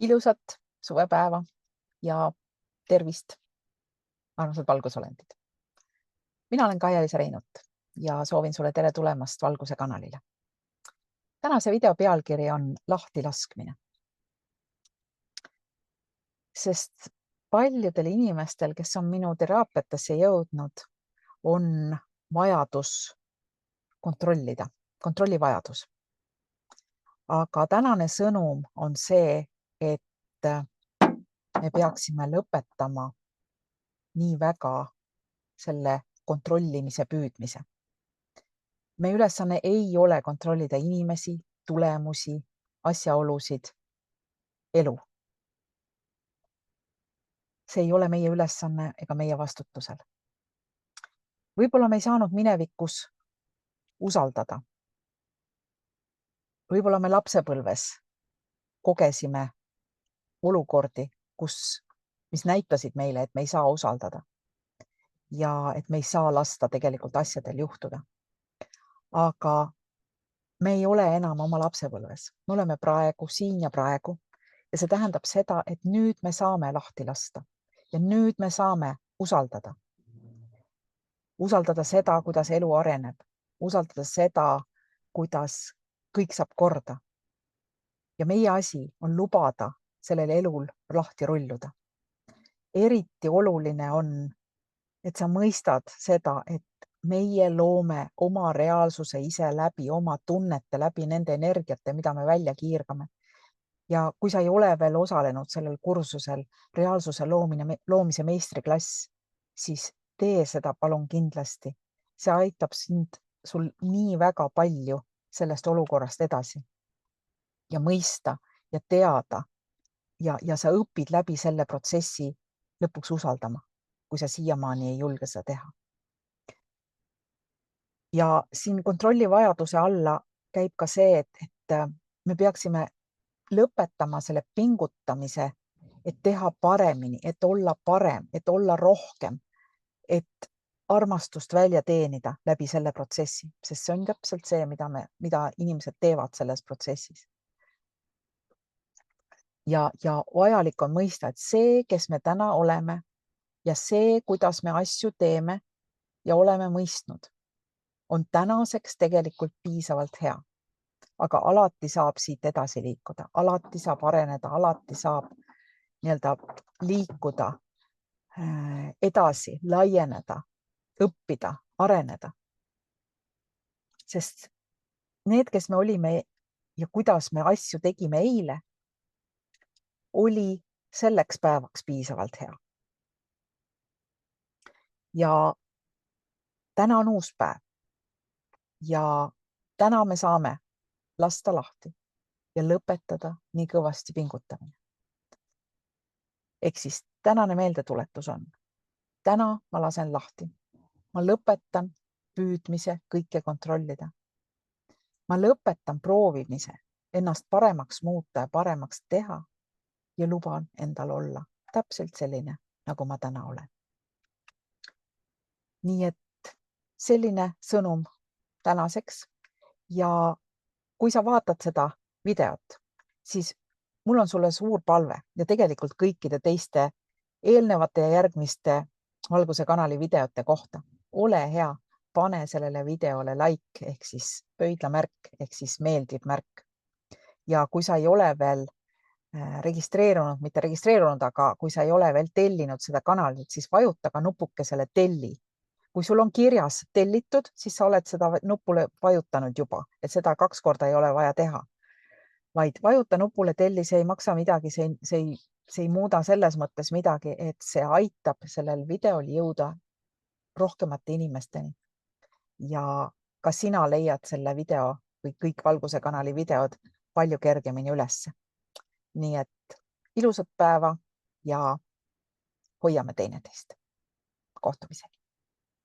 Ilusat suvepäeva ja tervist, armsad valgusolendid. Mina olen Kaia-Liisa Reinut ja soovin sulle tere tulemast Valguse kanalile. Tänase video pealkiri on lahtilaskmine. Sest paljudel inimestel, kes on minu teraapiatesse jõudnud, on vajadus kontrollida, kontrollivajadus. Aga tänane sõnum on see, et me peaksime lõpetama nii väga selle kontrollimise püüdmise. Meie ülesanne ei ole kontrollida inimesi, tulemusi, asjaolusid, elu. See ei ole meie ülesanne ega meie vastutusel. Võib-olla me ei saanud minevikus usaldada. Võib-olla me lapsepõlves kogesime olukordi, mis näitasid meile, et me ei saa usaldada ja et me ei saa lasta tegelikult asjadel juhtuda. Aga me ei ole enam oma lapsepõlves. Me oleme praegu, siin ja praegu. Ja see tähendab seda, et nüüd me saame lahti lasta ja nüüd me saame usaldada. Usaldada seda, kuidas elu areneb. Usaldada seda, kuidas kõik saab korda. Ja meie asi on lubada sellel elul lahti rulluda. Eriti oluline on, et sa mõistad seda, et meie loome oma reaalsuse ise läbi, oma tunnete läbi, nende energiate, mida me välja kiirgame. Ja kui sa ei ole veel osalenud sellel kursusel reaalsuse loomise meistriklass, siis tee seda palun kindlasti. See aitab sul nii väga palju sellest olukorrast edasi ja mõista ja teada ja sa õpid läbi selle protsessi lõpuks usaldama, kui sa siiamaani ei julge seda teha. Ja siin kontrollivajaduse alla käib ka see, et me peaksime lõpetama selle pingutamise, et teha paremini, et olla parem, et olla rohkem, et armastust välja teenida läbi selle protsessi, sest see on täpselt see, mida inimesed teevad selles protsessis. Ja vajalik on mõista, et see, kes me täna oleme ja see, kuidas me asju teeme ja oleme mõistnud, on tänaseks tegelikult piisavalt hea. Aga alati saab siit edasi liikuda, alati saab areneda, alati saab liikuda edasi, laieneda, õppida, areneda. Sest need, kes me olime ja kuidas me asju tegime eile, oli selleks päevaks piisavalt hea. Ja täna on uus päev ja täna me saame lasta lahti ja lõpetada nii kõvasti pingutamine. Ehk siis tänane meeldetuletus on, täna ma lasen lahti. Ma lõpetan püüdmise kõike kontrollida. Ma lõpetan proovimise ennast paremaks muuta ja paremaks teha ja luban endal olla täpselt selline, nagu ma täna olen. Nii et selline sõnum tänaseks ja kui sa vaatad seda videot, siis mul on sulle suur palve ja tegelikult kõikide teiste eelnevate ja järgmiste Valguse kanali videote kohta. Ole hea, pane sellele videole like ehk siis pöidlamärk ehk siis meeldiv märk. Ja kui sa ei ole veel registreerunud, mitte registreerunud, aga kui sa ei ole veel tellinud seda kanalit, siis vajuta ka nupukesele telli. Kui sul on kirjas tellitud, siis sa oled seda nupule vajutanud juba, et seda 2 korda ei ole vaja teha. Vaid vajuta nupule telli, see ei maksa midagi, see ei muuda selles mõttes midagi, et see aitab sellel videol jõuda rohkemate inimesteni. Ja ka sina leiad selle video või kõik Valguse kanali videod palju kergemini üles. Nii et ilusat päeva ja hoiame teineteist. Kohtumiseni.